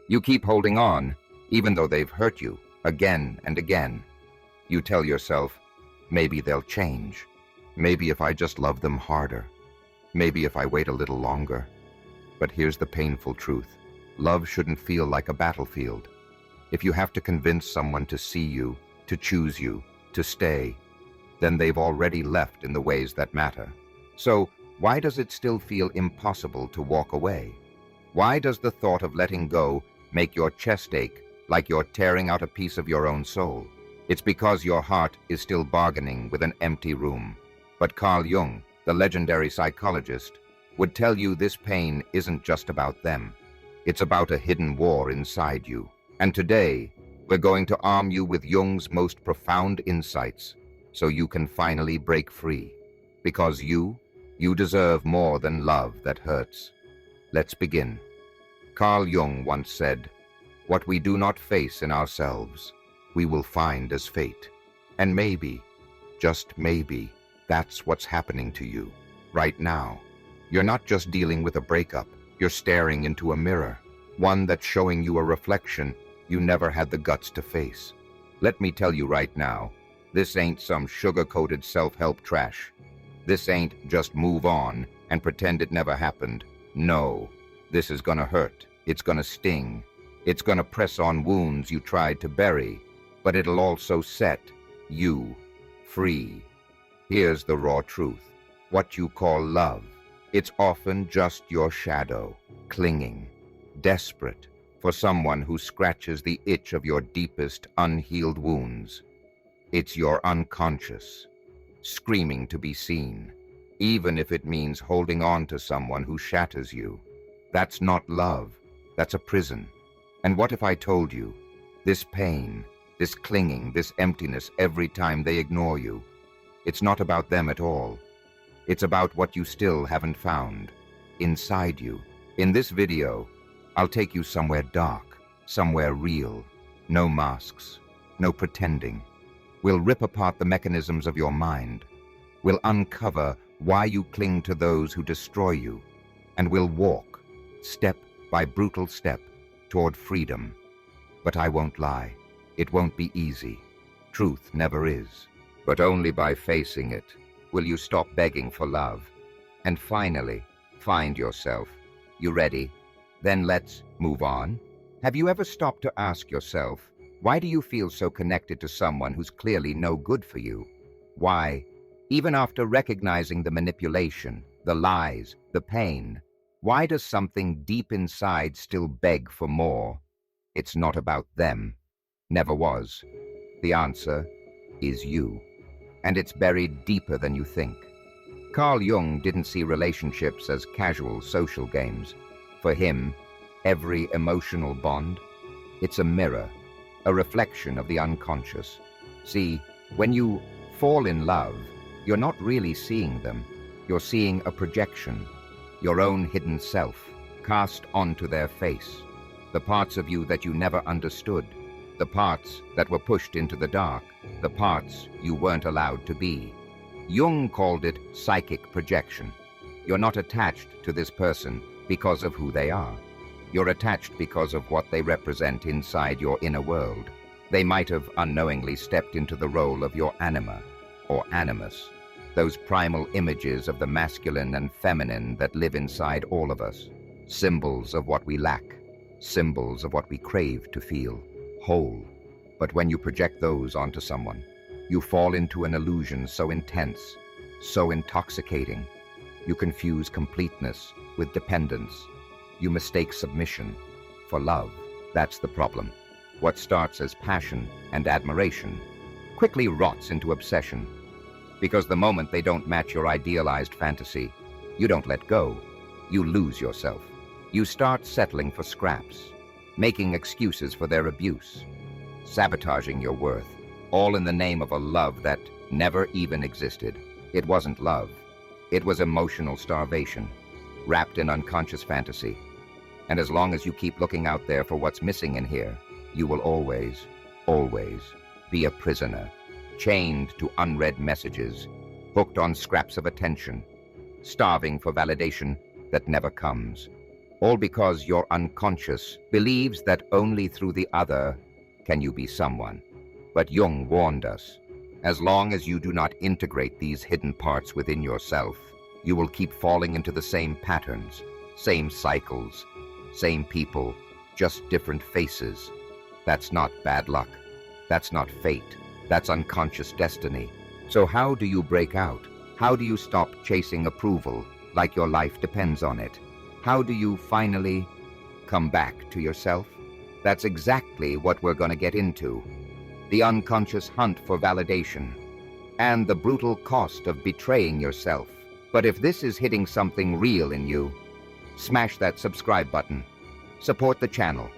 You keep holding on, even though they've hurt you, again and again. You tell yourself, maybe they'll change. Maybe if I just love them harder. Maybe if I wait a little longer. But here's the painful truth. Love shouldn't feel like a battlefield. If you have to convince someone to see you, to choose you, to stay, then they've already left in the ways that matter. So, why does it still feel impossible to walk away? Why does the thought of letting go make your chest ache like you're tearing out a piece of your own soul? It's because your heart is still bargaining with an empty room. But Carl Jung, the legendary psychologist, would tell you this pain isn't just about them. It's about a hidden war inside you. And today, we're going to arm you with Jung's most profound insights so you can finally break free. Because you deserve more than love that hurts. Let's begin. Carl Jung once said, "What we do not face in ourselves, we will find as fate." And maybe, just maybe, that's what's happening to you right now. You're not just dealing with a breakup, you're staring into a mirror, one that's showing you a reflection you never had the guts to face. Let me tell you right now, this ain't some sugar-coated self-help trash. This ain't just move on and pretend it never happened. No, this is gonna hurt. It's gonna sting. It's gonna press on wounds you tried to bury, but it'll also set you free. Here's the raw truth. What you call love, it's often just your shadow, clinging, desperate for someone who scratches the itch of your deepest unhealed wounds. It's your unconscious, screaming to be seen, even if it means holding on to someone who shatters you. That's not love, that's a prison. And what if I told you, this pain, this clinging, this emptiness every time they ignore you, it's not about them at all. It's about what you still haven't found, inside you. In this video, I'll take you somewhere dark, somewhere real. No masks, no pretending. We'll rip apart the mechanisms of your mind. We'll uncover why you cling to those who destroy you. And we'll walk, step by brutal step, toward freedom. But I won't lie. It won't be easy. Truth never is. But only by facing it will you stop begging for love. And finally, find yourself. You ready? Then let's move on. Have you ever stopped to ask yourself, why do you feel so connected to someone who's clearly no good for you? Why, even after recognizing the manipulation, the lies, the pain, why does something deep inside still beg for more? It's not about them. Never was. The answer is you. And it's buried deeper than you think. Carl Jung didn't see relationships as casual social games. For him, every emotional bond, it's a mirror, a reflection of the unconscious. See, when you fall in love, you're not really seeing them. You're seeing a projection, your own hidden self, cast onto their face, the parts of you that you never understood, the parts that were pushed into the dark, the parts you weren't allowed to be. Jung called it psychic projection. You're not attached to this person because of who they are. You're attached because of what they represent inside your inner world. They might have unknowingly stepped into the role of your anima, or animus, those primal images of the masculine and feminine that live inside all of us, symbols of what we lack, symbols of what we crave to feel whole. But when you project those onto someone, you fall into an illusion so intense, so intoxicating. You confuse completeness with dependence. You mistake submission for love. That's the problem. What starts as passion and admiration quickly rots into obsession. Because the moment they don't match your idealized fantasy, you don't let go. You lose yourself. You start settling for scraps, making excuses for their abuse, sabotaging your worth, all in the name of a love that never even existed. It wasn't love. It was emotional starvation, wrapped in unconscious fantasy. And as long as you keep looking out there for what's missing in here, you will always, always be a prisoner, chained to unread messages, hooked on scraps of attention, starving for validation that never comes. All because your unconscious believes that only through the other can you be someone. But Jung warned us, as long as you do not integrate these hidden parts within yourself, you will keep falling into the same patterns, same cycles, same people, just different faces. That's not bad luck. That's not fate. That's unconscious destiny. So how do you break out? How do you stop chasing approval like your life depends on it? How do you finally come back to yourself? That's exactly what we're going to get into. The unconscious hunt for validation and the brutal cost of betraying yourself. But if this is hitting something real in you, smash that subscribe button. Support the channel.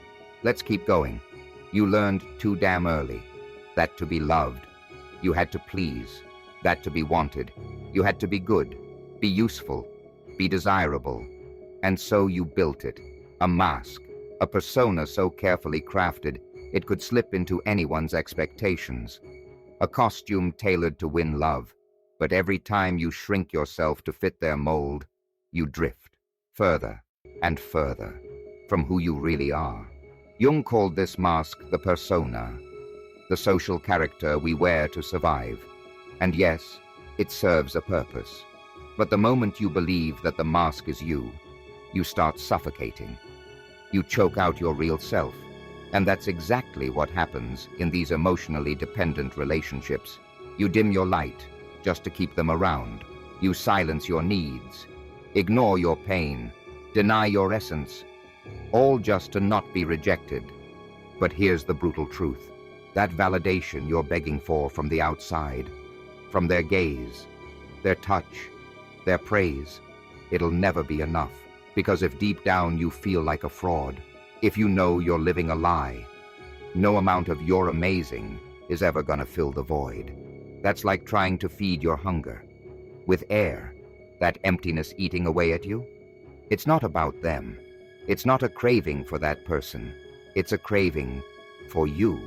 Let's keep going. You learned too damn early that to be loved, you had to please, that to be wanted, you had to be good, be useful, be desirable. And so you built it, a mask, a persona so carefully crafted it could slip into anyone's expectations, a costume tailored to win love. But every time you shrink yourself to fit their mold, you drift further and further from who you really are. Jung called this mask the persona, the social character we wear to survive. And yes, it serves a purpose. But the moment you believe that the mask is you start suffocating. You choke out your real self. And that's exactly what happens in these emotionally dependent relationships. You dim your light just to keep them around. You silence your needs, ignore your pain, deny your essence, all just to not be rejected. But here's the brutal truth. That validation you're begging for from the outside, from their gaze, their touch, their praise, it'll never be enough. Because if deep down you feel like a fraud, if you know you're living a lie, no amount of "you're amazing" is ever gonna fill the void. That's like trying to feed your hunger with air, that emptiness eating away at you. It's not about them. It's not a craving for that person. It's a craving for you,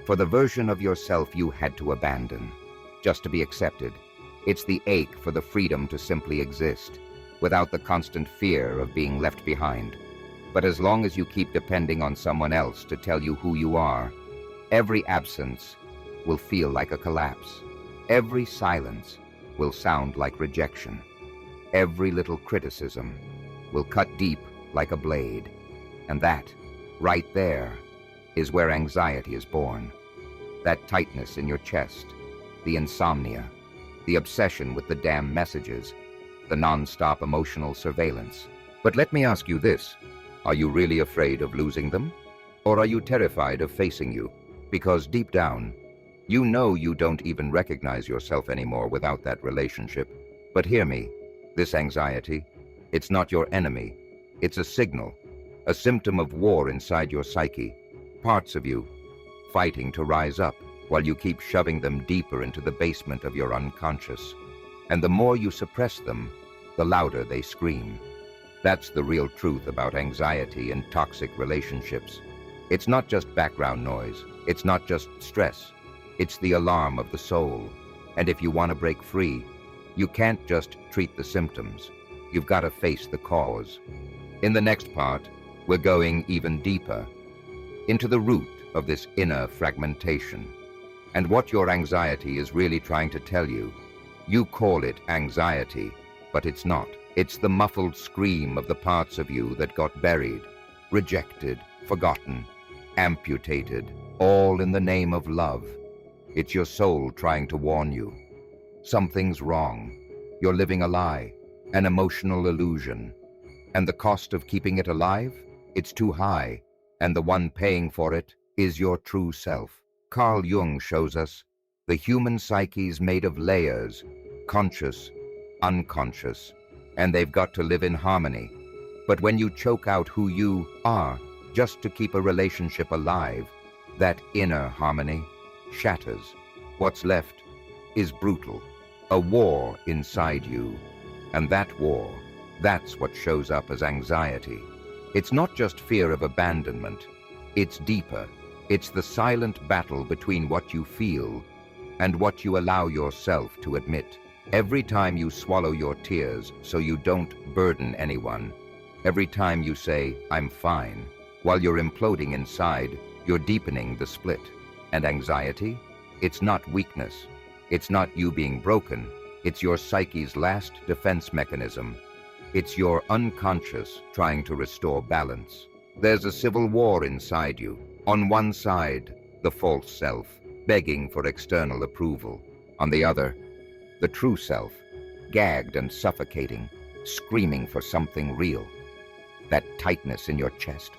for the version of yourself you had to abandon, just to be accepted. It's the ache for the freedom to simply exist, without the constant fear of being left behind. But as long as you keep depending on someone else to tell you who you are, every absence will feel like a collapse. Every silence will sound like rejection. Every little criticism will cut deep like a blade. And that, right there, is where anxiety is born. That tightness in your chest, the insomnia, the obsession with the damn messages, the non-stop emotional surveillance. But let me ask you this. Are you really afraid of losing them? Or are you terrified of facing you? Because deep down, you know you don't even recognize yourself anymore without that relationship. But hear me, this anxiety, it's not your enemy. It's a signal, a symptom of war inside your psyche. Parts of you fighting to rise up while you keep shoving them deeper into the basement of your unconscious. And the more you suppress them, the louder they scream. That's the real truth about anxiety in toxic relationships. It's not just background noise. It's not just stress. It's the alarm of the soul. And if you want to break free, you can't just treat the symptoms. You've got to face the cause. In the next part, we're going even deeper into the root of this inner fragmentation and what your anxiety is really trying to tell you. You call it anxiety, but it's not. It's the muffled scream of the parts of you that got buried, rejected, forgotten, amputated, all in the name of love. It's your soul trying to warn you. Something's wrong. You're living a lie, an emotional illusion. And the cost of keeping it alive? It's too high. And the one paying for it is your true self. Carl Jung shows us the human psyche's made of layers, conscious, unconscious, and they've got to live in harmony. But when you choke out who you are just to keep a relationship alive, that inner harmony shatters. What's left is brutal, a war inside you. And that war, that's what shows up as anxiety. It's not just fear of abandonment. It's deeper. It's the silent battle between what you feel and what you allow yourself to admit. Every time you swallow your tears so you don't burden anyone, Every time you say, "I'm fine," while you're imploding inside, you're deepening the split. And anxiety? It's not weakness. It's not you being broken. It's your psyche's last defense mechanism. It's your unconscious trying to restore balance. There's a civil war inside you. On one side, the false self, begging for external approval. On the other, the true self, gagged and suffocating, screaming for something real. That tightness in your chest.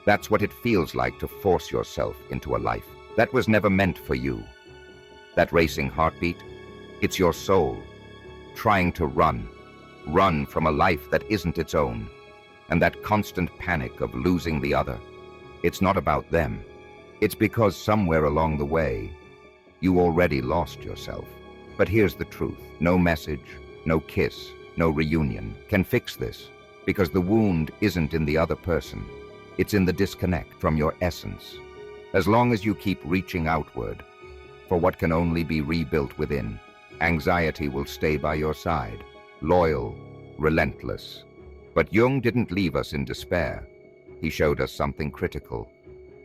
That's what it feels like to force yourself into a life that was never meant for you. That racing heartbeat, it's your soul, trying to run from a life that isn't its own. And that constant panic of losing the other. It's not about them. It's because somewhere along the way, you already lost yourself. But here's the truth. No message, no kiss, no reunion can fix this, because the wound isn't in the other person. It's in the disconnect from your essence. As long as you keep reaching outward for what can only be rebuilt within, anxiety will stay by your side, loyal, relentless. But Jung didn't leave us in despair. He showed us something critical.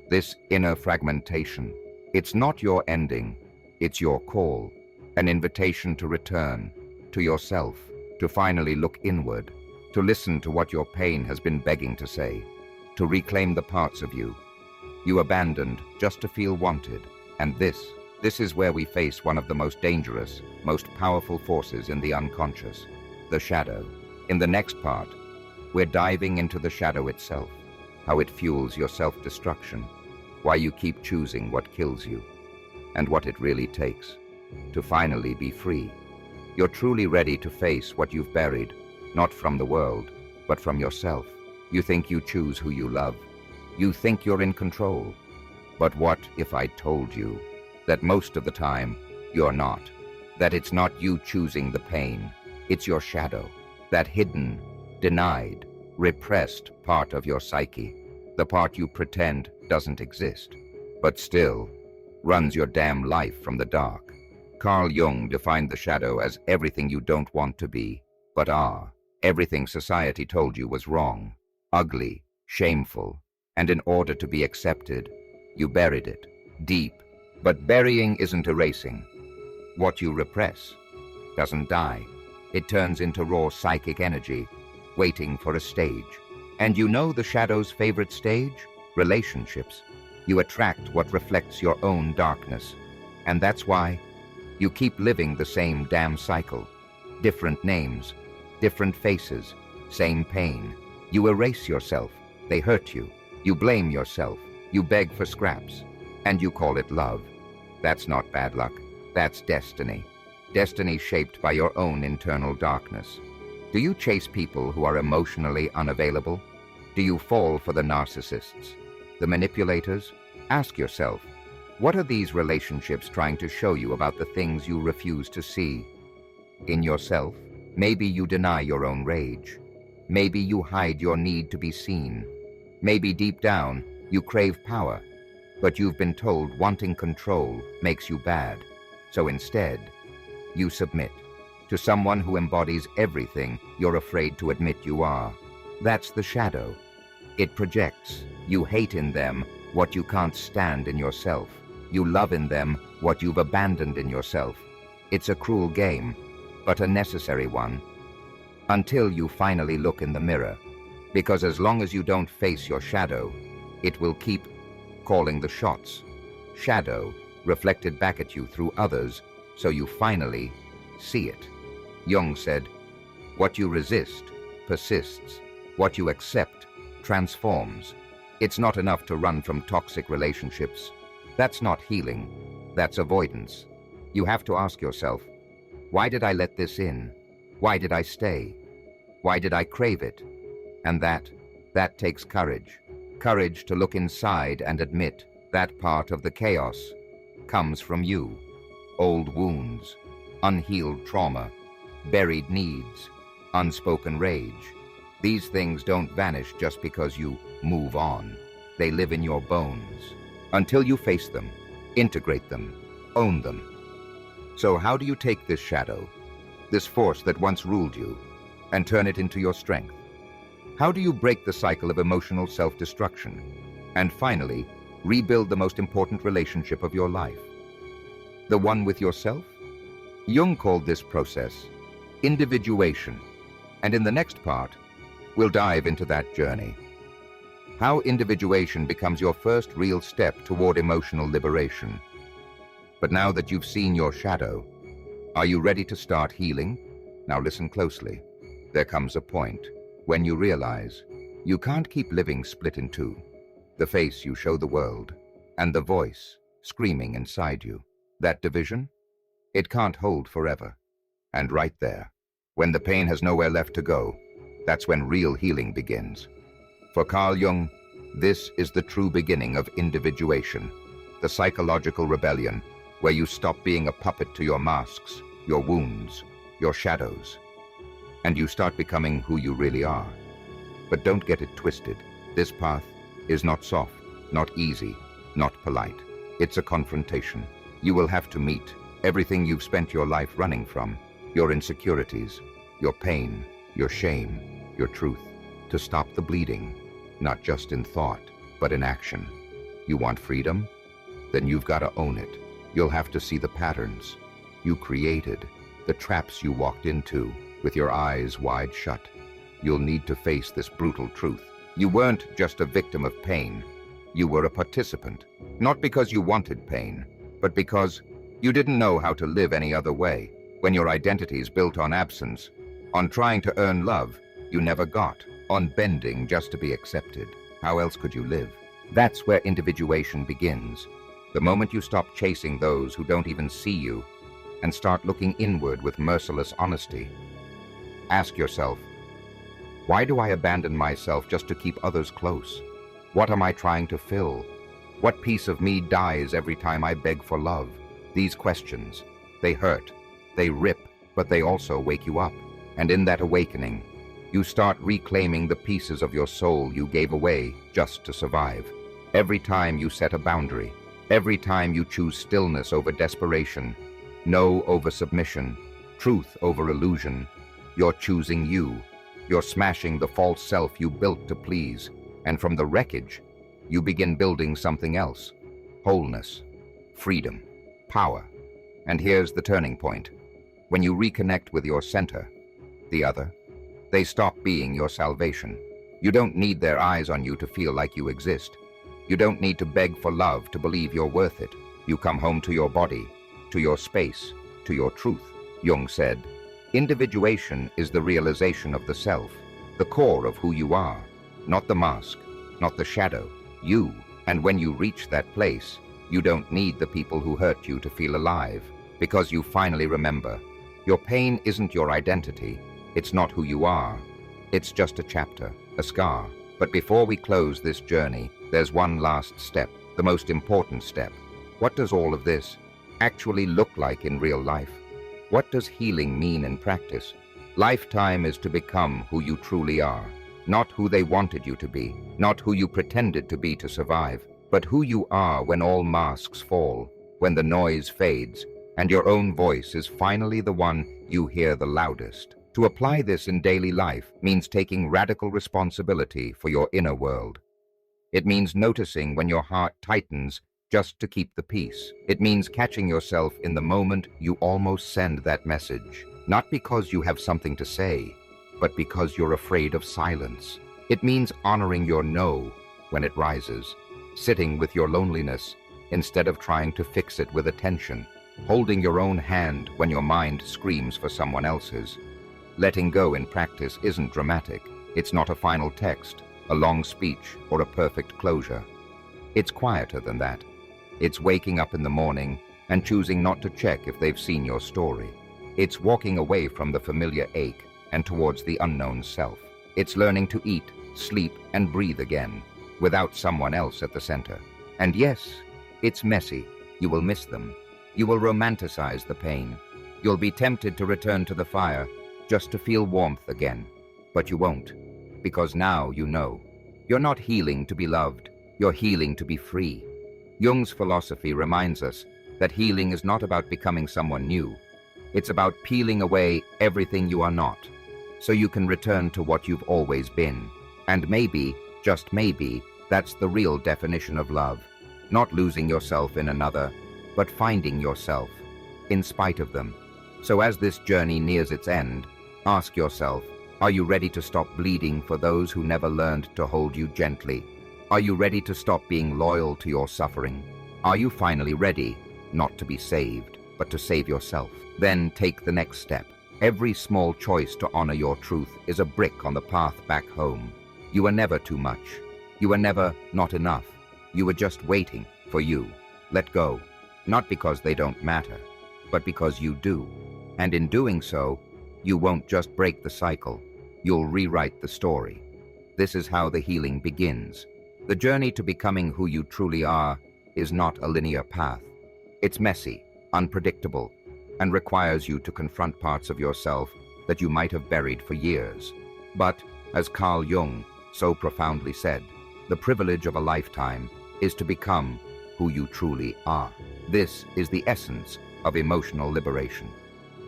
This inner fragmentation. It's not your ending, it's your call, an invitation to return, to yourself, to finally look inward, to listen to what your pain has been begging to say, to reclaim the parts of you abandoned just to feel wanted. And this is where we face one of the most dangerous, most powerful forces in the unconscious, the shadow. In the next part, we're diving into the shadow itself, how it fuels your self-destruction, why you keep choosing what kills you, and what it really takes to finally be free. You're truly ready to face what you've buried, not from the world, but from yourself. You think you choose who you love. You think you're in control. But what if I told you that most of the time you're not? That it's not you choosing the pain, it's your shadow, that hidden, denied, repressed part of your psyche, the part you pretend doesn't exist, but still runs your damn life from the dark. Carl Jung defined the shadow as everything you don't want to be, but are, everything society told you was wrong, ugly, shameful, and in order to be accepted, you buried it, deep. But burying isn't erasing. What you repress doesn't die. It turns into raw psychic energy, waiting for a stage. And you know the shadow's favorite stage? Relationships. You attract what reflects your own darkness. And that's why you keep living the same damn cycle. Different names, different faces, same pain. You erase yourself. They hurt you. You blame yourself. You beg for scraps. And you call it love. That's not bad luck. That's destiny. Destiny shaped by your own internal darkness. Do you chase people who are emotionally unavailable? Do you fall for the narcissists, the manipulators? Ask yourself, what are these relationships trying to show you about the things you refuse to see? In yourself, maybe you deny your own rage. Maybe you hide your need to be seen. Maybe deep down, you crave power, but you've been told wanting control makes you bad. So instead, you submit to someone who embodies everything you're afraid to admit you are. That's the shadow. It projects. You hate in them what you can't stand in yourself. You love in them what you've abandoned in yourself. It's a cruel game, but a necessary one. Until you finally look in the mirror. Because as long as you don't face your shadow, it will keep calling the shots. Shadow reflected back at you through others, so you finally see it. Jung said, what you resist persists. What you accept transforms. It's not enough to run from toxic relationships. That's not healing. That's avoidance. You have to ask yourself, why did I let this in? Why did I stay? Why did I crave it? And that takes courage. Courage to look inside and admit that part of the chaos comes from you. Old wounds, unhealed trauma, buried needs, unspoken rage. These things don't vanish just because you move on. They live in your bones. Until you face them, integrate them, own them. So how do you take this shadow, this force that once ruled you, and turn it into your strength? How do you break the cycle of emotional self-destruction? And finally, rebuild the most important relationship of your life? The one with yourself? Jung called this process individuation, and in the next part, we'll dive into that journey. How individuation becomes your first real step toward emotional liberation. But now that you've seen your shadow, are you ready to start healing? Now listen closely. There comes a point when you realize you can't keep living split in two. The face you show the world, and the voice screaming inside you. That division? It can't hold forever. And right there, when the pain has nowhere left to go, that's when real healing begins. For Carl Jung, this is the true beginning of individuation, the psychological rebellion, where you stop being a puppet to your masks, your wounds, your shadows, and you start becoming who you really are. But don't get it twisted. This path is not soft, not easy, not polite. It's a confrontation. You will have to meet everything you've spent your life running from, your insecurities, your pain, your shame, your truth, to stop the bleeding, not just in thought, but in action. You want freedom? Then you've got to own it. You'll have to see the patterns you created, the traps you walked into with your eyes wide shut. You'll need to face this brutal truth. You weren't just a victim of pain. You were a participant, not because you wanted pain, but because you didn't know how to live any other way. When your identity is built on absence, on trying to earn love you never got, on bending just to be accepted, how else could you live? That's where individuation begins. The moment you stop chasing those who don't even see you and start looking inward with merciless honesty. Ask yourself, why do I abandon myself just to keep others close? What am I trying to fill? What piece of me dies every time I beg for love? These questions, they hurt, they rip, but they also wake you up. And in that awakening, you start reclaiming the pieces of your soul you gave away just to survive. Every time you set a boundary, every time you choose stillness over desperation, no over submission, truth over illusion, you're choosing you. You're smashing the false self you built to please, and from the wreckage, you begin building something else. Wholeness, freedom, power. And here's the turning point. When you reconnect with your center, the other, they stop being your salvation. You don't need their eyes on you to feel like you exist. You don't need to beg for love to believe you're worth it. You come home to your body, to your space, to your truth. Jung said, individuation is the realization of the self, the core of who you are, not the mask, not the shadow, you. And when you reach that place, you don't need the people who hurt you to feel alive, because you finally remember, your pain isn't your identity, it's not who you are, it's just a chapter, a scar. But before we close this journey, there's one last step, the most important step. What does all of this actually look like in real life? What does healing mean in practice? Lifetime is to become who you truly are, not who they wanted you to be, not who you pretended to be to survive, but who you are when all masks fall, when the noise fades, and your own voice is finally the one you hear the loudest. To apply this in daily life means taking radical responsibility for your inner world. It means noticing when your heart tightens just to keep the peace. It means catching yourself in the moment you almost send that message, not because you have something to say, but because you're afraid of silence. It means honoring your no when it rises, sitting with your loneliness instead of trying to fix it with attention, holding your own hand when your mind screams for someone else's. Letting go in practice isn't dramatic. It's not a final text, a long speech, or a perfect closure. It's quieter than that. It's waking up in the morning and choosing not to check if they've seen your story. It's walking away from the familiar ache and towards the unknown self. It's learning to eat, sleep, and breathe again, without someone else at the center. And yes, it's messy. You will miss them. You will romanticize the pain. You'll be tempted to return to the fire just to feel warmth again. But you won't, because now you know. You're not healing to be loved. You're healing to be free. Jung's philosophy reminds us that healing is not about becoming someone new. It's about peeling away everything you are not, so you can return to what you've always been. And maybe, just maybe, that's the real definition of love. Not losing yourself in another, but finding yourself, in spite of them. So as this journey nears its end, ask yourself, are you ready to stop bleeding for those who never learned to hold you gently? Are you ready to stop being loyal to your suffering? Are you finally ready, not to be saved, but to save yourself? Then take the next step. Every small choice to honor your truth is a brick on the path back home. You are never too much. You are never not enough. You are just waiting for you. Let go, not because they don't matter, but because you do. And in doing so, you won't just break the cycle, you'll rewrite the story. This is how the healing begins. The journey to becoming who you truly are is not a linear path. It's messy, unpredictable, and requires you to confront parts of yourself that you might have buried for years. But, as Carl Jung so profoundly said, the privilege of a lifetime is to become who you truly are. This is the essence of emotional liberation.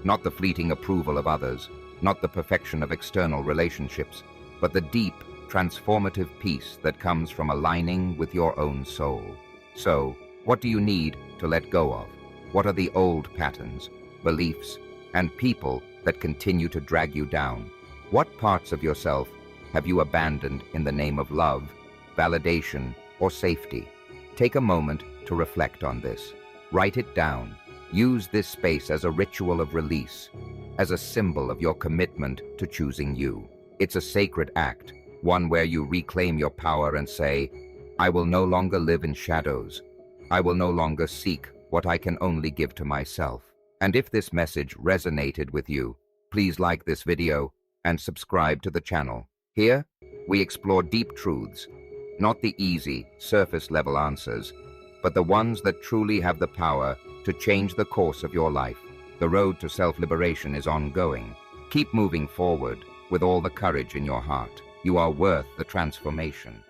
Not the fleeting approval of others, not the perfection of external relationships, but the deep, transformative peace that comes from aligning with your own soul. So, what do you need to let go of? What are the old patterns, beliefs, and people that continue to drag you down? What parts of yourself have you abandoned in the name of love, validation, or safety? Take a moment to reflect on this. Write it down. Use this space as a ritual of release, as a symbol of your commitment to choosing you. It's a sacred act, one where you reclaim your power and say, I will no longer live in shadows. I will no longer seek what I can only give to myself. And if this message resonated with you, please like this video and subscribe to the channel. Here, we explore deep truths, not the easy, surface-level answers, but the ones that truly have the power to change the course of your life. The road to self-liberation is ongoing. Keep moving forward with all the courage in your heart. You are worth the transformation.